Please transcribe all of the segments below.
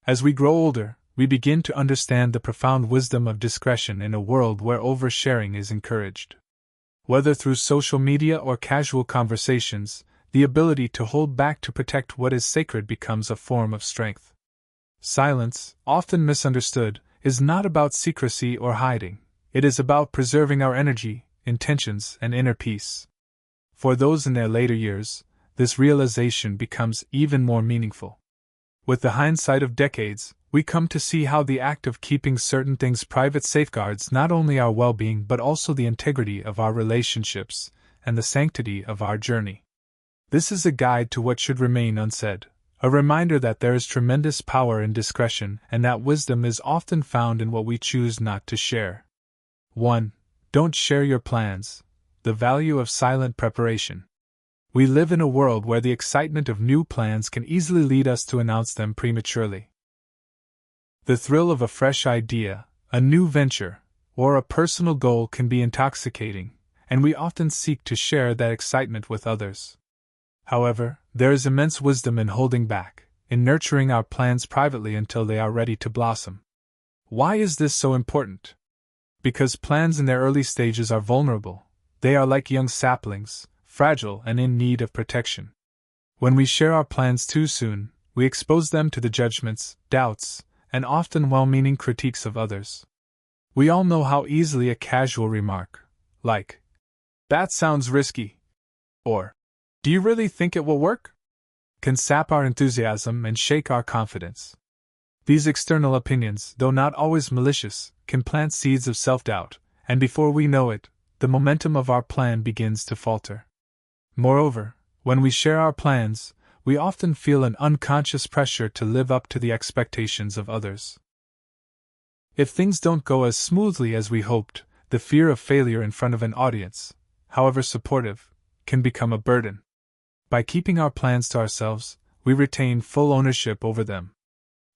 As we grow older, we begin to understand the profound wisdom of discretion in a world where oversharing is encouraged. Whether through social media or casual conversations, the ability to hold back to protect what is sacred becomes a form of strength. Silence, often misunderstood, is not about secrecy or hiding. It is about preserving our energy, intentions, and inner peace. For those in their later years, this realization becomes even more meaningful. With the hindsight of decades, we come to see how the act of keeping certain things private safeguards not only our well-being but also the integrity of our relationships and the sanctity of our journey. This is a guide to what should remain unsaid, a reminder that there is tremendous power in discretion and that wisdom is often found in what we choose not to share. 1. Don't share your plans. The value of silent preparation. We live in a world where the excitement of new plans can easily lead us to announce them prematurely. The thrill of a fresh idea, a new venture, or a personal goal can be intoxicating, and we often seek to share that excitement with others. However, there is immense wisdom in holding back, in nurturing our plans privately until they are ready to blossom. Why is this so important? Because plans in their early stages are vulnerable. They are like young saplings, fragile and in need of protection. When we share our plans too soon, we expose them to the judgments, doubts, and often well-meaning critiques of others. We all know how easily a casual remark, like, "That sounds risky," or, "Do you really think it will work?" can sap our enthusiasm and shake our confidence. These external opinions, though not always malicious, can plant seeds of self-doubt, and before we know it, the momentum of our plan begins to falter. Moreover, when we share our plans, we often feel an unconscious pressure to live up to the expectations of others. If things don't go as smoothly as we hoped, the fear of failure in front of an audience, however supportive, can become a burden. By keeping our plans to ourselves, we retain full ownership over them.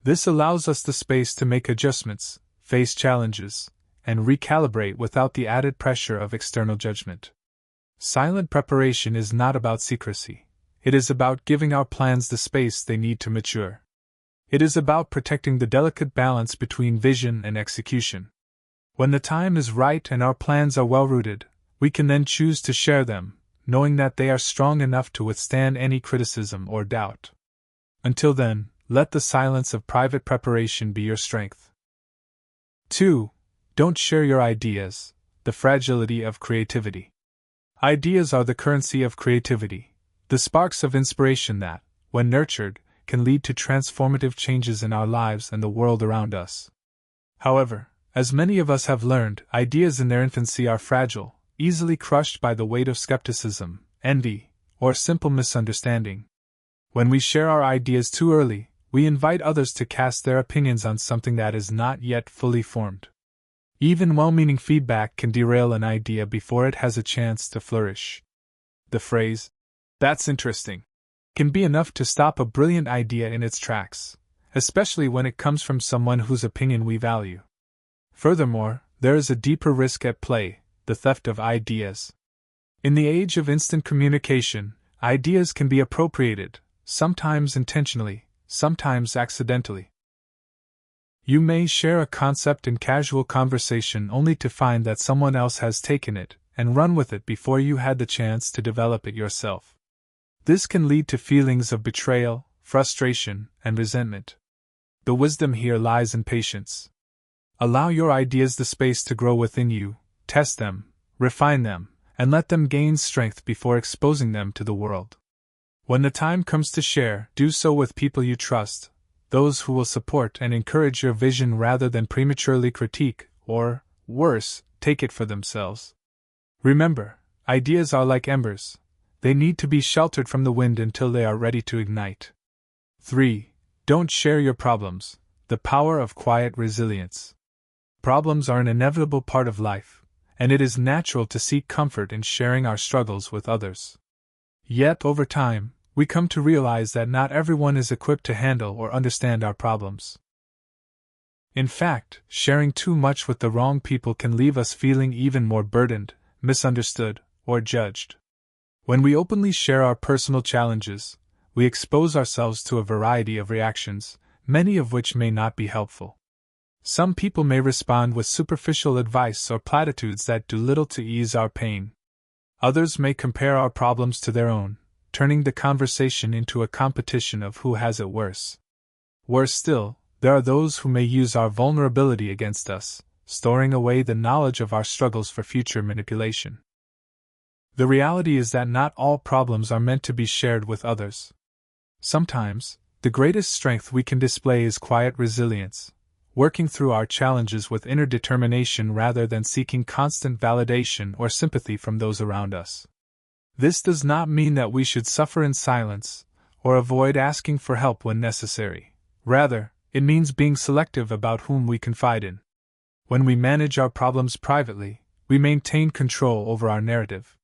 This allows us the space to make adjustments, face challenges, and recalibrate without the added pressure of external judgment. Silent preparation is not about secrecy. It is about giving our plans the space they need to mature. It is about protecting the delicate balance between vision and execution. When the time is right and our plans are well-rooted, we can then choose to share them, knowing that they are strong enough to withstand any criticism or doubt. Until then, let the silence of private preparation be your strength. 2. Don't share your ideas. The fragility of creativity. Ideas are the currency of creativity, the sparks of inspiration that, when nurtured, can lead to transformative changes in our lives and the world around us. However, as many of us have learned, ideas in their infancy are fragile, easily crushed by the weight of skepticism, envy, or simple misunderstanding. When we share our ideas too early, we invite others to cast their opinions on something that is not yet fully formed. Even well-meaning feedback can derail an idea before it has a chance to flourish. The phrase, "That's interesting," can be enough to stop a brilliant idea in its tracks, especially when it comes from someone whose opinion we value. Furthermore, there is a deeper risk at play, the theft of ideas. In the age of instant communication, ideas can be appropriated, sometimes intentionally, sometimes accidentally. You may share a concept in casual conversation only to find that someone else has taken it and run with it before you had the chance to develop it yourself. This can lead to feelings of betrayal, frustration, and resentment. The wisdom here lies in patience. Allow your ideas the space to grow within you, test them, refine them, and let them gain strength before exposing them to the world. When the time comes to share, do so with people you trust, those who will support and encourage your vision rather than prematurely critique, or, worse, take it for themselves. Remember, ideas are like embers. They need to be sheltered from the wind until they are ready to ignite. 3. Don't share your problems. The power of quiet resilience. Problems are an inevitable part of life, and it is natural to seek comfort in sharing our struggles with others. Yet, over time, we come to realize that not everyone is equipped to handle or understand our problems. In fact, sharing too much with the wrong people can leave us feeling even more burdened, misunderstood, or judged. When we openly share our personal challenges, we expose ourselves to a variety of reactions, many of which may not be helpful. Some people may respond with superficial advice or platitudes that do little to ease our pain. Others may compare our problems to their own, turning the conversation into a competition of who has it worse. Worse still, there are those who may use our vulnerability against us, storing away the knowledge of our struggles for future manipulation. The reality is that not all problems are meant to be shared with others. Sometimes, the greatest strength we can display is quiet resilience, working through our challenges with inner determination rather than seeking constant validation or sympathy from those around us. This does not mean that we should suffer in silence, or avoid asking for help when necessary. Rather, it means being selective about whom we confide in. When we manage our problems privately, we maintain control over our narrative.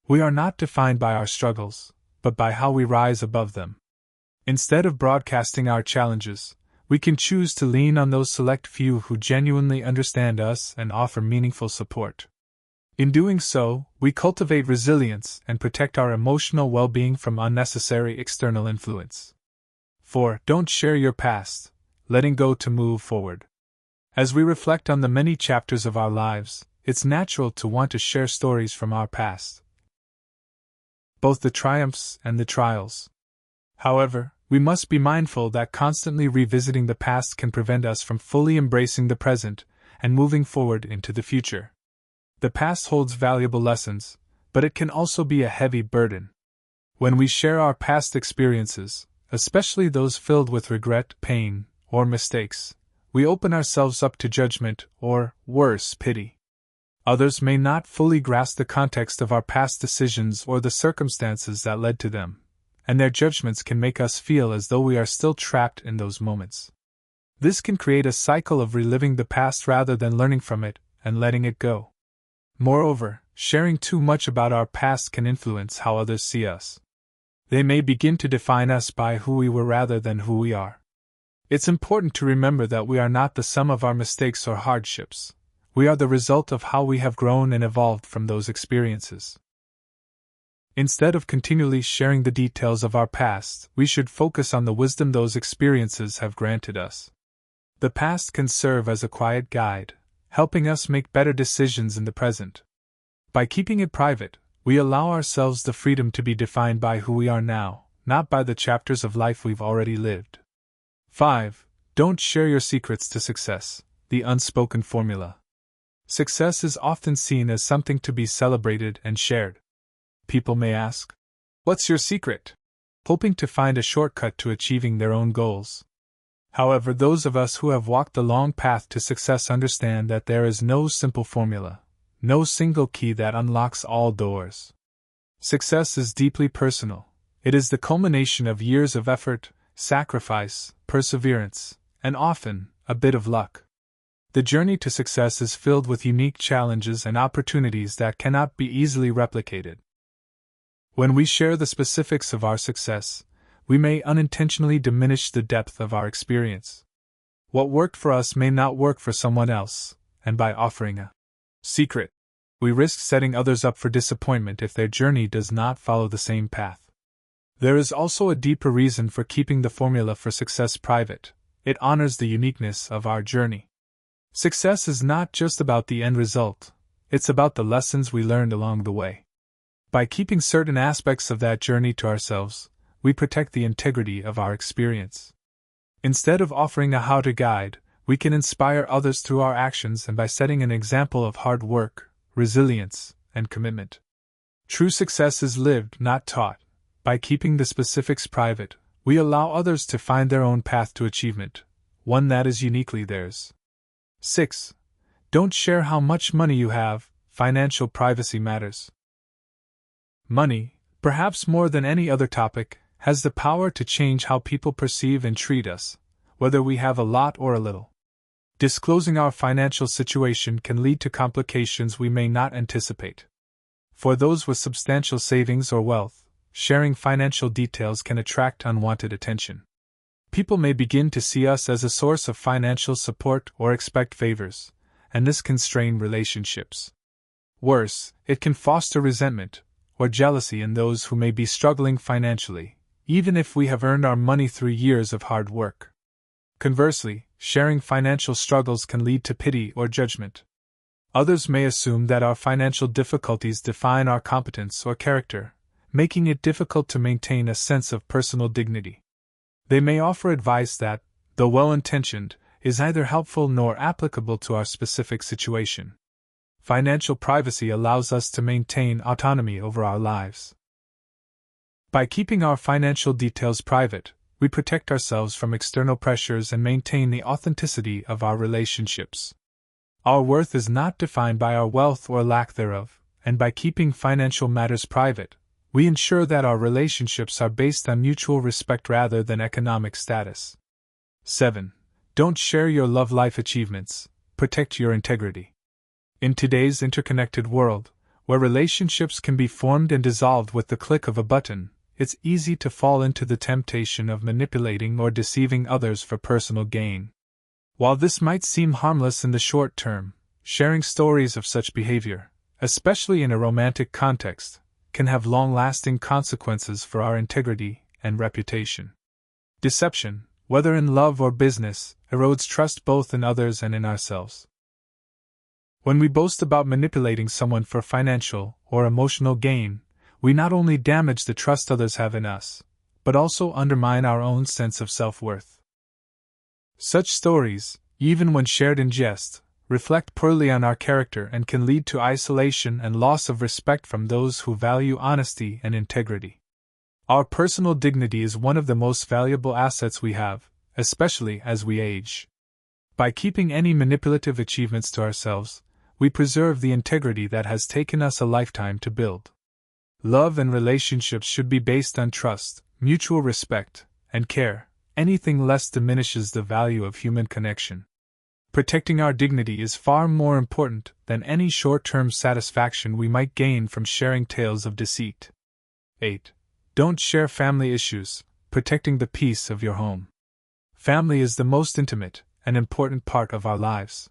We are not defined by our struggles, but by how we rise above them. Instead of broadcasting our challenges, we can choose to lean on those select few who genuinely understand us and offer meaningful support. In doing so, we cultivate resilience and protect our emotional well-being from unnecessary external influence. 4. Don't share your past, letting go to move forward. As we reflect on the many chapters of our lives, it's natural to want to share stories from our past, both the triumphs and the trials. However, we must be mindful that constantly revisiting the past can prevent us from fully embracing the present and moving forward into the future. The past holds valuable lessons, but it can also be a heavy burden. When we share our past experiences, especially those filled with regret, pain, or mistakes, we open ourselves up to judgment or, worse, pity. Others may not fully grasp the context of our past decisions or the circumstances that led to them, and their judgments can make us feel as though we are still trapped in those moments. This can create a cycle of reliving the past rather than learning from it and letting it go. Moreover, sharing too much about our past can influence how others see us. They may begin to define us by who we were rather than who we are. It's important to remember that we are not the sum of our mistakes or hardships. We are the result of how we have grown and evolved from those experiences. Instead of continually sharing the details of our past, we should focus on the wisdom those experiences have granted us. The past can serve as a quiet guide, helping us make better decisions in the present. By keeping it private, we allow ourselves the freedom to be defined by who we are now, not by the chapters of life we've already lived. 5. Don't share your secrets to success, the unspoken formula. Success is often seen as something to be celebrated and shared. People may ask, "What's your secret?" hoping to find a shortcut to achieving their own goals. However, those of us who have walked the long path to success understand that there is no simple formula, no single key that unlocks all doors. Success is deeply personal. It is the culmination of years of effort, sacrifice, perseverance, and often, a bit of luck. The journey to success is filled with unique challenges and opportunities that cannot be easily replicated. When we share the specifics of our success, we may unintentionally diminish the depth of our experience. What worked for us may not work for someone else, and by offering a secret, we risk setting others up for disappointment if their journey does not follow the same path. There is also a deeper reason for keeping the formula for success private. It honors the uniqueness of our journey. Success is not just about the end result, it's about the lessons we learned along the way. By keeping certain aspects of that journey to ourselves, we protect the integrity of our experience. Instead of offering a how-to guide, we can inspire others through our actions and by setting an example of hard work, resilience, and commitment. True success is lived, not taught. By keeping the specifics private, we allow others to find their own path to achievement, one that is uniquely theirs. 6. Don't share how much money you have. Financial privacy matters. Money, perhaps more than any other topic, has the power to change how people perceive and treat us, whether we have a lot or a little. Disclosing our financial situation can lead to complications we may not anticipate. For those with substantial savings or wealth, sharing financial details can attract unwanted attention. People may begin to see us as a source of financial support or expect favors, and this can strain relationships. Worse, it can foster resentment or jealousy in those who may be struggling financially, even if we have earned our money through years of hard work. Conversely, sharing financial struggles can lead to pity or judgment. Others may assume that our financial difficulties define our competence or character, making it difficult to maintain a sense of personal dignity. They may offer advice that, though well-intentioned, is neither helpful nor applicable to our specific situation. Financial privacy allows us to maintain autonomy over our lives. By keeping our financial details private, we protect ourselves from external pressures and maintain the authenticity of our relationships. Our worth is not defined by our wealth or lack thereof, and by keeping financial matters private, we ensure that our relationships are based on mutual respect rather than economic status. 7. Don't share your love life achievements. Protect your integrity. In today's interconnected world, where relationships can be formed and dissolved with the click of a button, it's easy to fall into the temptation of manipulating or deceiving others for personal gain. While this might seem harmless in the short term, sharing stories of such behavior, especially in a romantic context, can have long-lasting consequences for our integrity and reputation. Deception, whether in love or business, erodes trust both in others and in ourselves. When we boast about manipulating someone for financial or emotional gain, we not only damage the trust others have in us, but also undermine our own sense of self-worth. Such stories, even when shared in jest, reflect poorly on our character and can lead to isolation and loss of respect from those who value honesty and integrity. Our personal dignity is one of the most valuable assets we have, especially as we age. By keeping any manipulative achievements to ourselves, we preserve the integrity that has taken us a lifetime to build. Love and relationships should be based on trust, mutual respect, and care. Anything less diminishes the value of human connection. Protecting our dignity is far more important than any short-term satisfaction we might gain from sharing tales of deceit. 8. Don't share family issues. Protecting the peace of your home. Family is the most intimate and important part of our lives.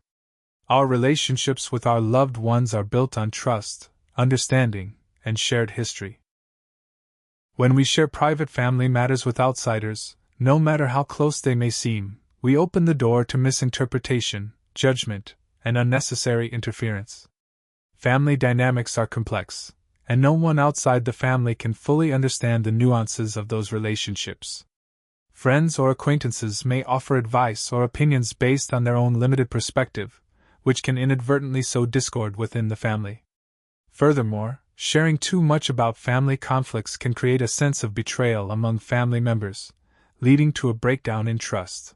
Our relationships with our loved ones are built on trust, understanding, and shared history. When we share private family matters with outsiders, no matter how close they may seem, we open the door to misinterpretation, judgment, and unnecessary interference. Family dynamics are complex, and no one outside the family can fully understand the nuances of those relationships. Friends or acquaintances may offer advice or opinions based on their own limited perspective, which can inadvertently sow discord within the family. Furthermore, sharing too much about family conflicts can create a sense of betrayal among family members, leading to a breakdown in trust.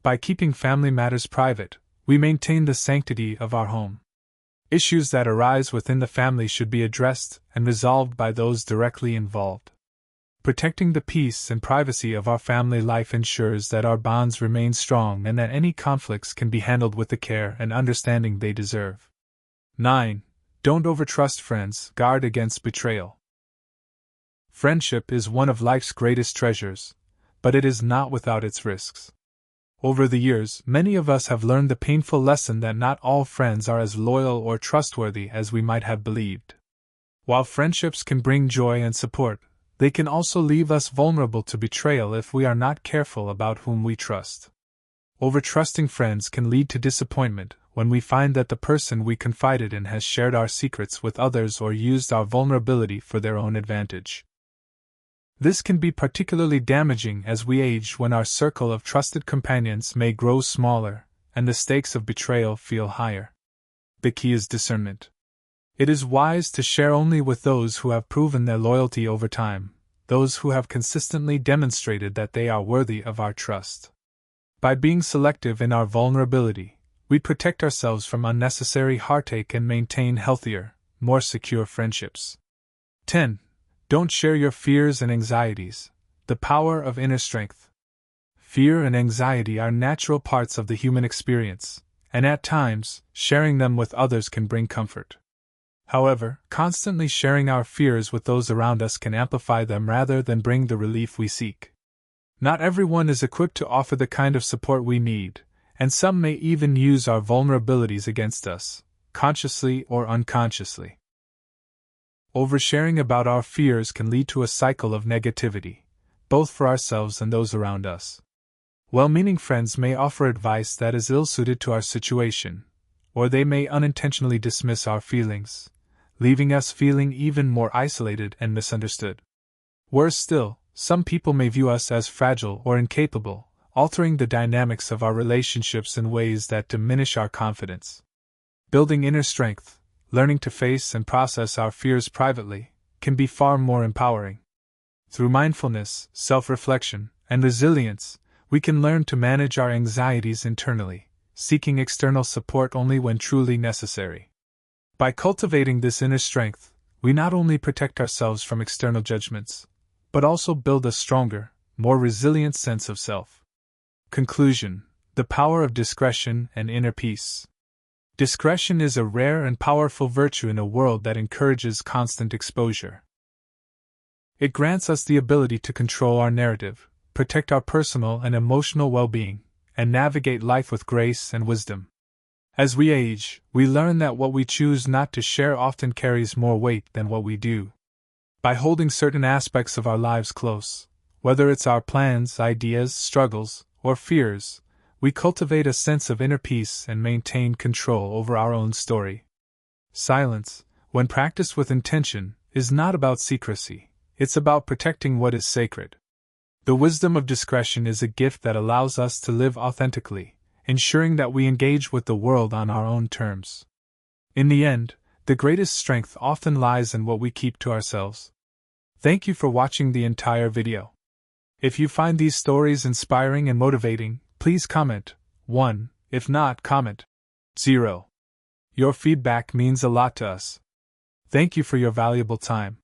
By keeping family matters private, we maintain the sanctity of our home. Issues that arise within the family should be addressed and resolved by those directly involved. Protecting the peace and privacy of our family life ensures that our bonds remain strong and that any conflicts can be handled with the care and understanding they deserve. 9. Don't overtrust friends. Guard against betrayal. Friendship is one of life's greatest treasures, but it is not without its risks. Over the years, many of us have learned the painful lesson that not all friends are as loyal or trustworthy as we might have believed. While friendships can bring joy and support, they can also leave us vulnerable to betrayal if we are not careful about whom we trust. Overtrusting friends can lead to disappointment when we find that the person we confided in has shared our secrets with others or used our vulnerability for their own advantage. This can be particularly damaging as we age, when our circle of trusted companions may grow smaller and the stakes of betrayal feel higher. The key is discernment. It is wise to share only with those who have proven their loyalty over time, those who have consistently demonstrated that they are worthy of our trust. By being selective in our vulnerability, we protect ourselves from unnecessary heartache and maintain healthier, more secure friendships. 10. Don't share your fears and anxieties. The power of inner strength. Fear and anxiety are natural parts of the human experience, and at times, sharing them with others can bring comfort. However, constantly sharing our fears with those around us can amplify them rather than bring the relief we seek. Not everyone is equipped to offer the kind of support we need, and some may even use our vulnerabilities against us, consciously or unconsciously. Oversharing about our fears can lead to a cycle of negativity, both for ourselves and those around us. Well-meaning friends may offer advice that is ill-suited to our situation, or they may unintentionally dismiss our feelings, leaving us feeling even more isolated and misunderstood. Worse still, some people may view us as fragile or incapable, altering the dynamics of our relationships in ways that diminish our confidence. Building inner strength, learning to face and process our fears privately, can be far more empowering. Through mindfulness, self-reflection, and resilience, we can learn to manage our anxieties internally, seeking external support only when truly necessary. By cultivating this inner strength, we not only protect ourselves from external judgments, but also build a stronger, more resilient sense of self. Conclusion: the power of discretion and inner peace. Discretion is a rare and powerful virtue in a world that encourages constant exposure. It grants us the ability to control our narrative, protect our personal and emotional well-being, and navigate life with grace and wisdom. As we age, we learn that what we choose not to share often carries more weight than what we do. By holding certain aspects of our lives close, whether it's our plans, ideas, struggles, or fears, we cultivate a sense of inner peace and maintain control over our own story. Silence, when practiced with intention, is not about secrecy, it's about protecting what is sacred. The wisdom of discretion is a gift that allows us to live authentically, ensuring that we engage with the world on our own terms. In the end, the greatest strength often lies in what we keep to ourselves. Thank you for watching the entire video. If you find these stories inspiring and motivating, please comment 1, if not, comment 0. Your feedback means a lot to us. Thank you for your valuable time.